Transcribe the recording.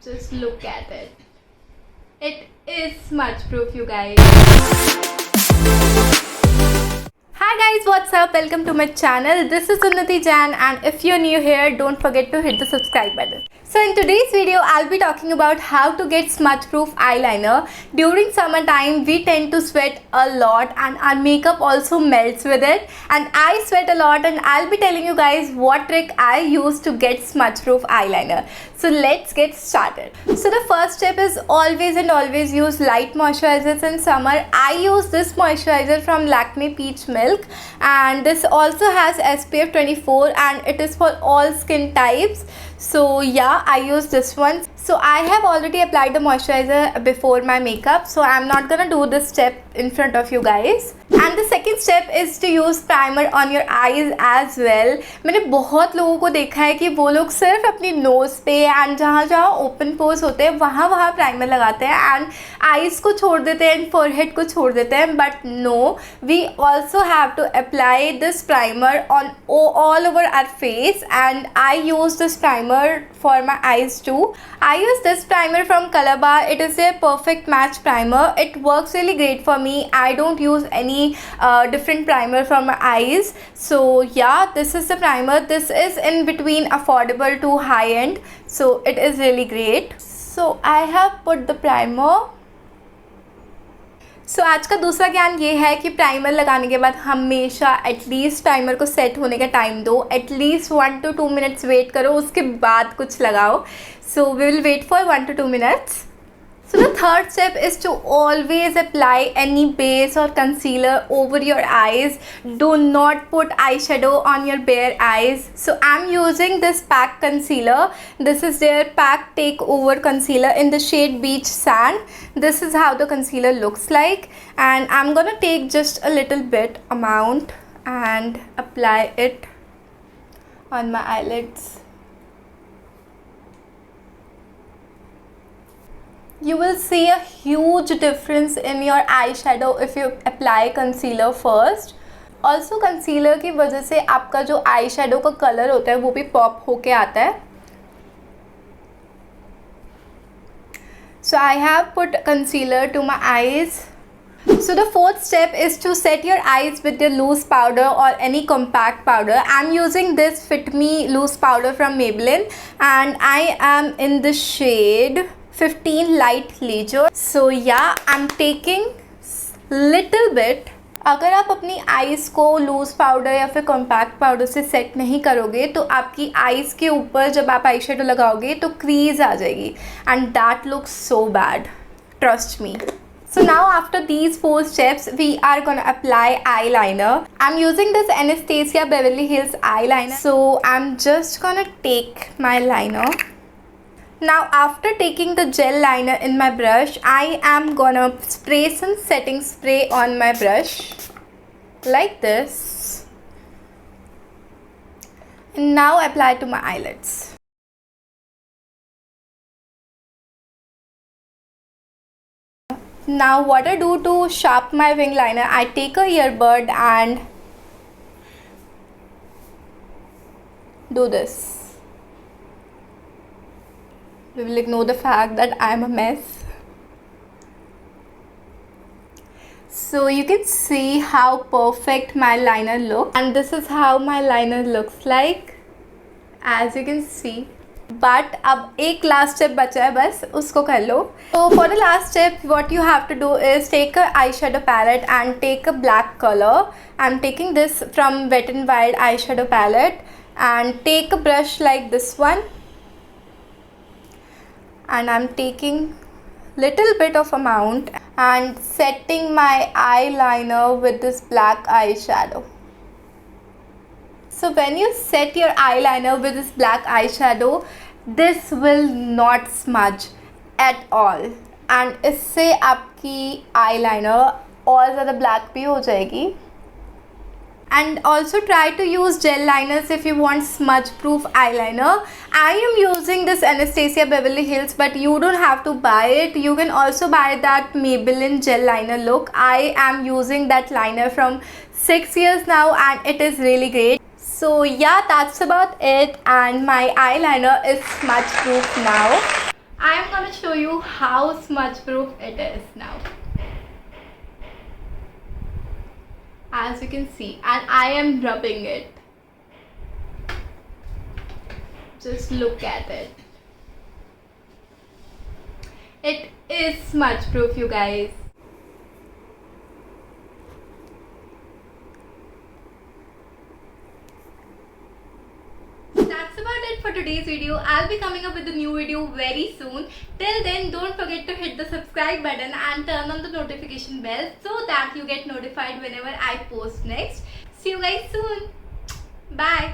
Just look at it. It is smudge proof, you guys. Hi guys, what's up? Welcome to my channel. This is Unnati Jain, and if you're new here, don't forget to hit the subscribe button. So in today's video, I'll be talking about how to get smudge proof eyeliner. During summertime, we tend to sweat a lot and our makeup also melts with it. And I sweat a lot, and I'll be telling you guys what trick I use to get smudge proof eyeliner. So let's get started. So the first step is always use light moisturizers in summer. I use this moisturizer from Lakme Peach Milk, and this also has SPF 24 and it is for all skin types. So yeah, I use this one. So I have already applied the moisturizer before my makeup, so I'm not gonna do this step in front of you guys. And the second step is to use primer on your eyes as well. मैंने बहुत लोगों को देखा है कि वो लोग सिर्फ अपनी नोज़ पे एंड जहाँ जहाँ ओपन पोर्स होते हैं वहाँ प्राइमर लगाते हैं एंड आईज को छोड़ देते हैं एंड फोरहेड को छोड़ देते हैं. But no, we also have to apply this primer on all over our face, and I use this primer for my eyes too. I use this primer from Colorbar. It is a perfect match primer. It works really great for me. I don't use any different primer for my eyes. So yeah, this is the primer. This is in between affordable to high end, so it is really great. So I have put the primer. सो आज का दूसरा ज्ञान ये है कि primer लगाने के बाद हमेशा एटलीस्ट प्राइमर को सेट होने का टाइम दो. एटलीस्ट 1 to 2 मिनट्स वेट करो, उसके बाद कुछ लगाओ. So we will wait for 1 to 2 minutes. So the third step is to always apply any base or concealer over your eyes. Do not put eyeshadow on your bare eyes. So I'm using this PAC concealer. This is their PAC Takeover concealer in the shade Beach Sand. This is how the concealer looks like, and I'm gonna take just a little bit amount and apply it on my eyelids. You will see a huge difference in your eyeshadow if you apply concealer first. Also concealer की वजह से आपका जो eyeshadow का color होता है वो भी pop होके आता है. So I have put concealer to my eyes. So the fourth step is to set your eyes with your loose powder or any compact powder. I'm using this Fit Me loose powder from Maybelline, and I am in the shade 15 Light Leisure. So yeah, I'm taking little bit. अगर आप अपनी eyes को loose powder या फिर compact powder से set नहीं करोगे तो आपकी आइज़ के ऊपर जब आप आई शेडो लगाओगे तो क्रीज आ जाएगी, and that looks so bad, trust me. So now after these 4 steps, we are gonna apply eyeliner. I'm using this Anastasia Beverly Hills eyeliner. So I'm just gonna take my liner. Now after taking the gel liner in my brush, I am gonna spray some setting spray on my brush like this, and now apply to my eyelids. Now what I do to sharpen my wing liner, I take a earbud and do this. We will ignore the fact that I am a mess. So you can see how perfect my liner looks, and this is how my liner looks like, as you can see. But अब एक last step बचा है, बस उसको कर लो. So for the last step, what you have to do is take a eyeshadow palette and take a black color. I'm taking this from Wet n Wild eyeshadow palette, and take a brush like this one, and I'm taking little bit of amount and setting my eyeliner with this black eyeshadow. So when you set your eyeliner with this black eyeshadow, this will not smudge at all, and इससे आपकी eyeliner और ज़्यादा black भी हो जाएगी. And also try to use gel liners if you want smudge proof eyeliner. I am using this Anastasia Beverly Hills, but you don't have to buy it. You can also buy that Maybelline gel liner look. I am using that liner from 6 years now, and it is really great. So yeah, that's about it, and my eyeliner is smudge proof now. I I am gonna show you how smudge proof it is now. As you can see, and I am rubbing it. Just look at it. It is smudge proof, you guys. That's about it for today's video. I'll be coming up with a new video very soon. Till then, don't forget to hit the subscribe button and turn on the notification bell so that you get notified whenever I post next. See you guys soon. Bye.